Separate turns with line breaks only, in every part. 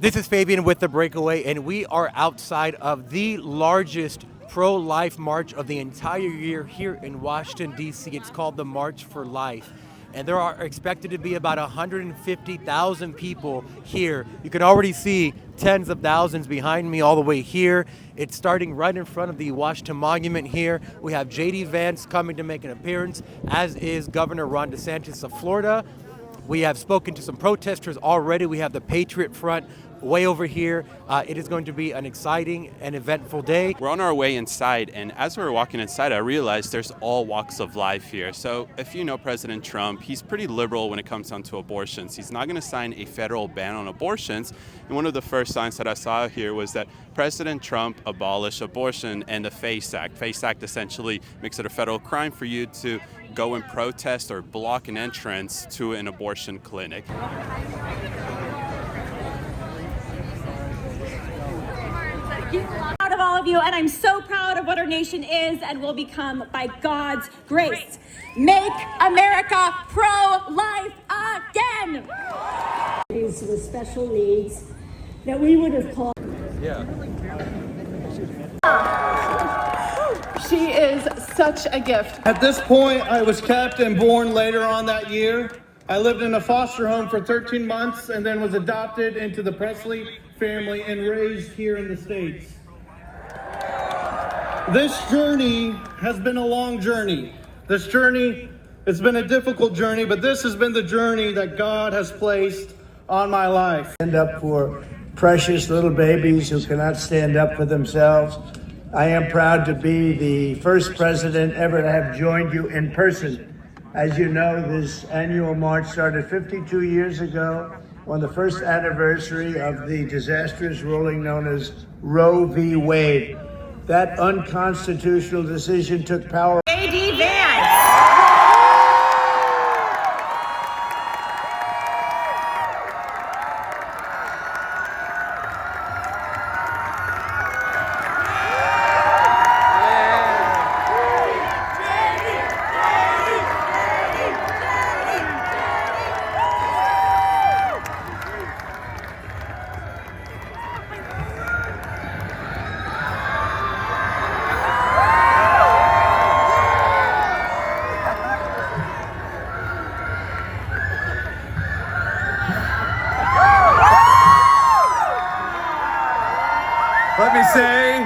This is Fabian with The Breakaway, and we are outside of the largest pro-life march of the entire year here in Washington, D.C. It's called the March for Life. And there are expected to be about 150,000 people here. You can already see tens of thousands behind me all the way here. It's starting right in front of the Washington Monument here. We have J.D. Vance coming to make an appearance, as is Governor Ron DeSantis of Florida. We have spoken to some protesters already. We have the Patriot Front way over here. It is going to be an exciting and eventful day.
We're on our way inside, and as we were walking inside, I realized there's all walks of life here. So if you know President Trump, he's pretty liberal when it comes down to abortions. He's not going to sign a federal ban on abortions. And one of the first signs that I saw here was that President Trump abolished abortion and the FACE Act. FACE Act essentially makes it a federal crime for you to go and protest or block an entrance to an abortion clinic.
Proud of all of you, and I'm so proud of what our nation is and will become by God's grace. Make America pro-life again.
With special needs that we would have called.
She is such a gift.
At this point, I was kept and born later on that year. I lived in a foster home for 13 months and then was adopted into the Presley family and raised here in the States. This journey has been a long journey. This journey has been a difficult journey, but this has been the journey that God has placed on my life.
Stand up for precious little babies who cannot stand up for themselves. I am proud to be the first president ever to have joined you in person. As you know, this annual march started 52 years ago on the first anniversary of the disastrous ruling known as Roe v. Wade. That unconstitutional decision took power.
J.D. Vance.
Let me say,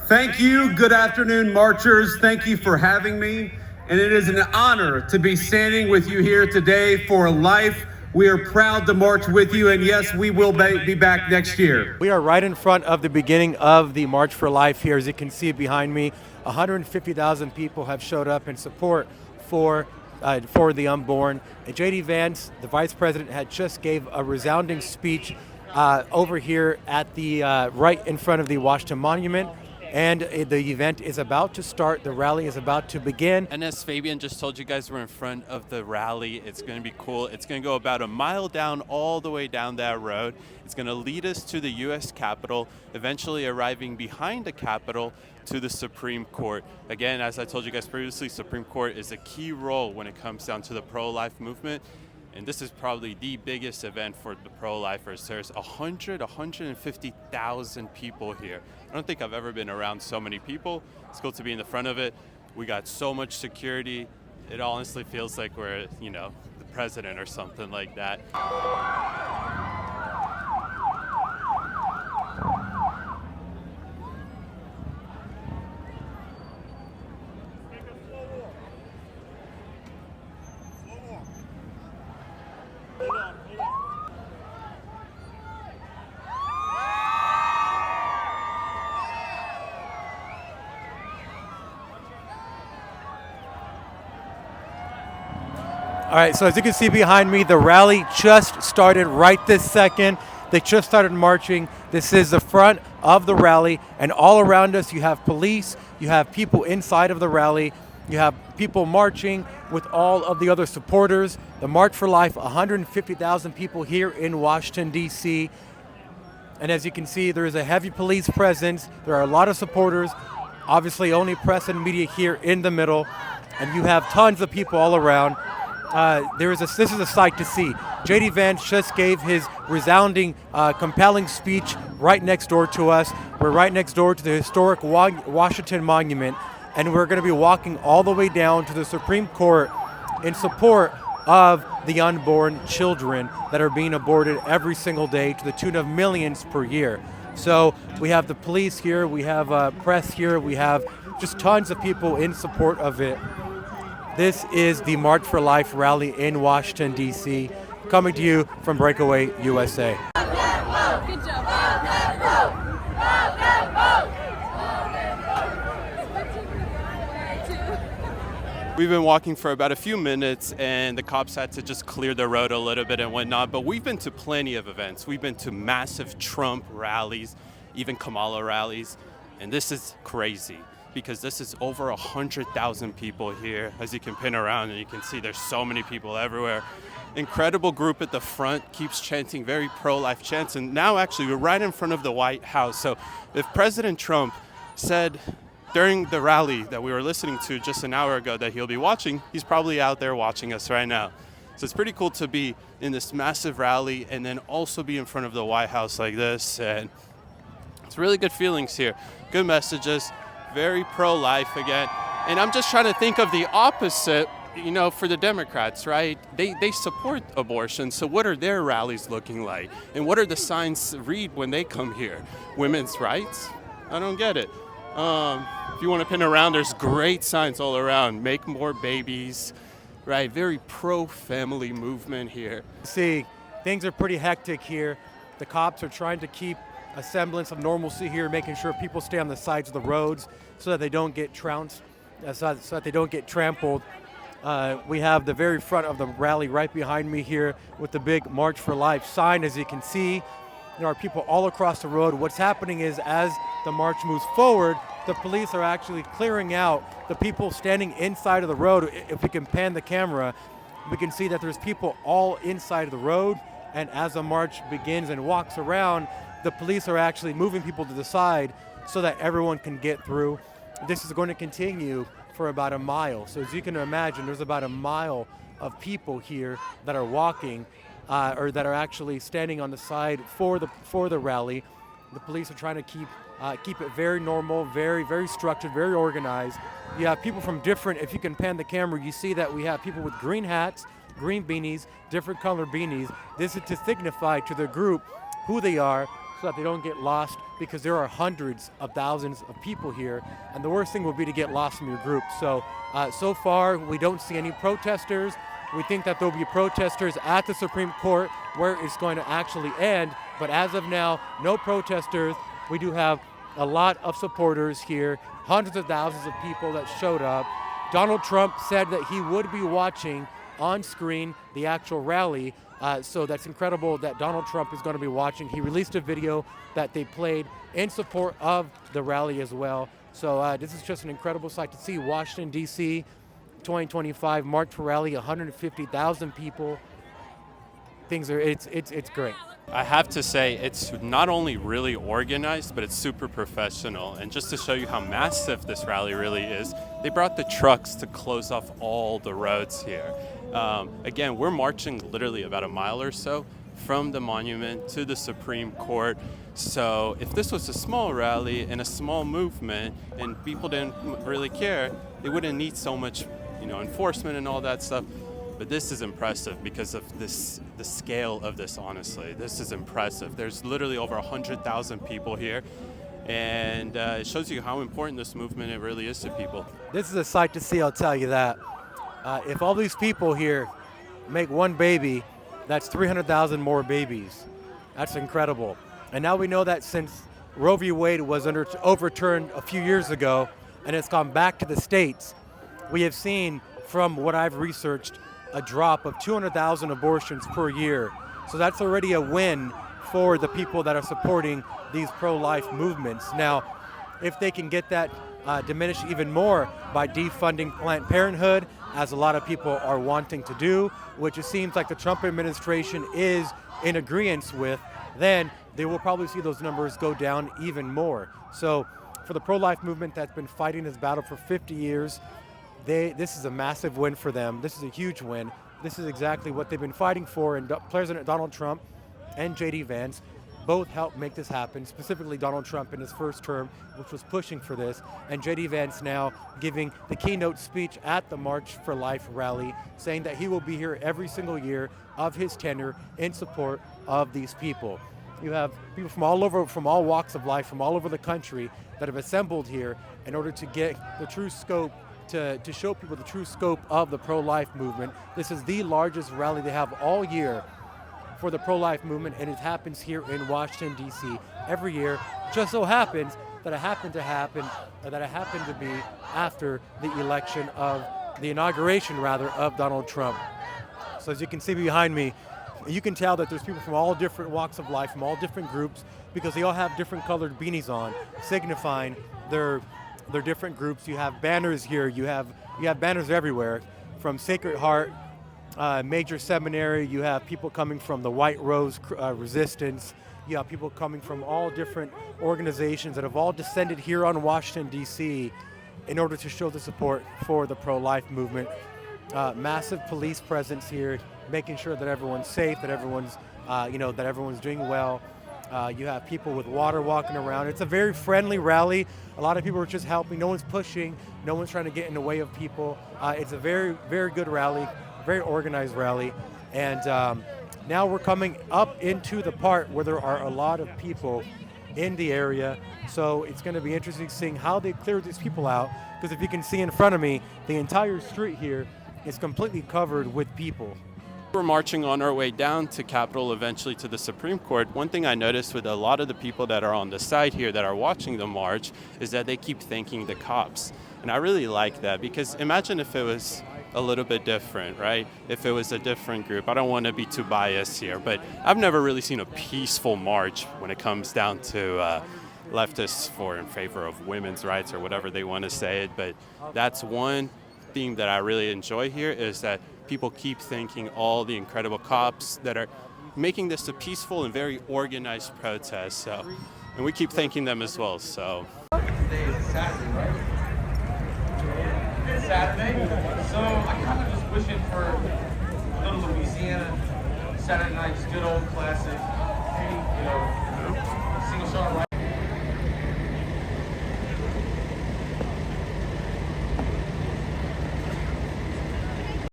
thank you, good afternoon, marchers. Thank you for having me. And it is an honor to be standing with you here today for life. We are proud to march with you, and yes, we will be back next year.
We are right in front of the beginning of the March for Life here. As you can see behind me, 150,000 people have showed up in support for the unborn. And J.D. Vance, the vice president, had just gave a resounding speech over here at the right in front of the Washington Monument. And the event is about to start. The rally is about to begin.
And as Fabian just told you guys, we're in front of the rally. It's going to be cool. It's going to go about a mile down, all the way down that road. It's going to lead us to the U.S. Capitol, eventually arriving behind the Capitol to the Supreme Court. Again, as I told you guys previously, Supreme Court is a key role when it comes down to the pro-life movement. And this is probably the biggest event for the pro-lifers. There's 150,000 people here. I don't think I've ever been around so many people. It's cool to be in the front of it. We got so much security. It honestly feels like we're, the president or something like that.
All right, so as you can see behind me, the rally just started right this second. They just started marching. This is the front of the rally, and all around us you have police, you have people inside of the rally, you have people marching with all of the other supporters. The March for Life, 150,000 people here in Washington, D.C. And as you can see, there is a heavy police presence. There are a lot of supporters, obviously only press and media here in the middle, and you have tons of people all around. this is a sight to see. J.D. Vance just gave his resounding, compelling speech right next door to us. We're right next door to the historic Washington Monument, and we're going to be walking all the way down to the Supreme Court in support of the unborn children that are being aborted every single day to the tune of millions per year. So we have the police here, we have press here, we have just tons of people in support of it. This is the March for Life rally in Washington, D.C., coming to you from Breakaway, USA.
Good job.
We've been walking for about a few minutes, and the cops had to just clear the road a little bit and whatnot, but we've been to plenty of events. We've been to massive Trump rallies, even Kamala rallies, and this is crazy because this is over 100,000 people here. As you can pin around and you can see there's so many people everywhere. Incredible group at the front keeps chanting very pro-life chants, and now actually we're right in front of the White House. So if President Trump said during the rally that we were listening to just an hour ago that he'll be watching, he's probably out there watching us right now. So it's pretty cool to be in this massive rally and then also be in front of the White House like this. And it's really good feelings here. Good messages, very pro-life again. And I'm just trying to think of the opposite, for the Democrats, right? They support abortion, so what are their rallies looking like? And what are the signs read when they come here? Women's rights? I don't get it. If you want to pin around, there's great signs all around. Make more babies, right? Very pro-family movement here.
See, things are pretty hectic here. The cops are trying to keep a semblance of normalcy here, making sure people stay on the sides of the roads so that they don't get trounced, so that they don't get trampled. We have the very front of the rally right behind me here with the big March for Life sign. As you can see, there are people all across the road. What's happening is as the march moves forward, the police are actually clearing out the people standing inside of the road. If we can pan the camera, we can see that there's people all inside of the road. And as the march begins and walks around, the police are actually moving people to the side so that everyone can get through. This is going to continue for about a mile. So as you can imagine, there's about a mile of people here that are walking or that are actually standing on the side for the rally. The police are trying to keep it very normal, very, very structured, very organized. You have people from different, if you can pan the camera, you see that we have people with green hats, green beanies, different color beanies. This is to signify to the group who they are so that they don't get lost, because there are hundreds of thousands of people here, and the worst thing would be to get lost from your group. So far, we don't see any protesters. We think that there'll be protesters at the Supreme Court where it's going to actually end, but as of now, no protesters. We do have a lot of supporters here, hundreds of thousands of people that showed up. Donald Trump said that he would be watching on screen the actual rally, so that's incredible that Donald Trump is going to be watching. He released a video that they played in support of the rally as well. So this is just an incredible sight to see. Washington, D.C., 2025 March for Rally, 150,000 people. It's great.
I have to say, it's not only really organized, but it's super professional. And just to show you how massive this rally really is, they brought the trucks to close off all the roads here. Again, we're marching literally about a mile or so from the monument to the Supreme Court. So if this was a small rally and a small movement and people didn't really care, they wouldn't need so much, enforcement and all that stuff. But this is impressive because of the scale of this, honestly. This is impressive. There's literally over 100,000 people here, and it shows you how important this movement it really is to people.
This is a sight to see, I'll tell you that. If all these people here make one baby, that's 300,000 more babies. That's incredible. And now we know that since Roe v. Wade was overturned a few years ago and it's gone back to the states, we have seen, from what I've researched, a drop of 200,000 abortions per year. So that's already a win for the people that are supporting these pro-life movements. Now, if they can get that diminished even more by defunding Planned Parenthood, as a lot of people are wanting to do, which it seems like the Trump administration is in agreement with, then they will probably see those numbers go down even more. So for the pro-life movement that's been fighting this battle for 50 years, this is a massive win for them. This is a huge win. this is exactly what they've been fighting for, and President Donald Trump and J.D. Vance both helped make this happen, specifically Donald Trump in his first term, which was pushing for this, and J.D. Vance now giving the keynote speech at the March for Life rally, saying that he will be here every single year of his tenure in support of these people. You have people from all over, from all walks of life, from all over the country that have assembled here in order to get the true scope, to show people the true scope of the pro-life movement. This is the largest rally they have all year for the pro-life movement, and it happens here in Washington, D.C. every year. Just so happens that it happened to be after the election of, the inauguration rather, of Donald Trump. So as you can see behind me, you can tell that there's people from all different walks of life, from all different groups, because they all have different colored beanies on, signifying their different groups. You have banners here, you have banners everywhere, from Sacred Heart, Major Seminary. You have people coming from the White Rose Resistance. You have people coming from all different organizations that have all descended here on Washington, D.C. in order to show the support for the pro-life movement. Massive police presence here, making sure that everyone's safe, that everyone's, that everyone's doing well. You have people with water walking around. It's a very friendly rally. A lot of people are just helping. No one's pushing. No one's trying to get in the way of people. It's a very, very good rally, very organized rally. And now we're coming up into the part where there are a lot of people in the area. So it's going to be interesting seeing how they clear these people out. Because if you can see in front of me, the entire street here is completely covered with people.
We're marching on our way down to Capitol, eventually to the Supreme Court. One thing I noticed with a lot of the people that are on the side here that are watching the march is that they keep thanking the cops. And I really like that, because imagine if it was a little bit different, right? If it was a different group. I don't want to be too biased here, but I've never really seen a peaceful march when it comes down to leftists in favor of women's rights or whatever they want to say it. But that's one theme that I really enjoy here, is that people keep thanking all the incredible cops that are making this a peaceful and very organized protest. So, and we keep thanking them as well. So.
Today is Saturday, right? It's Saturday. So I kind of just wishing for a little Louisiana Saturday night's good old classic.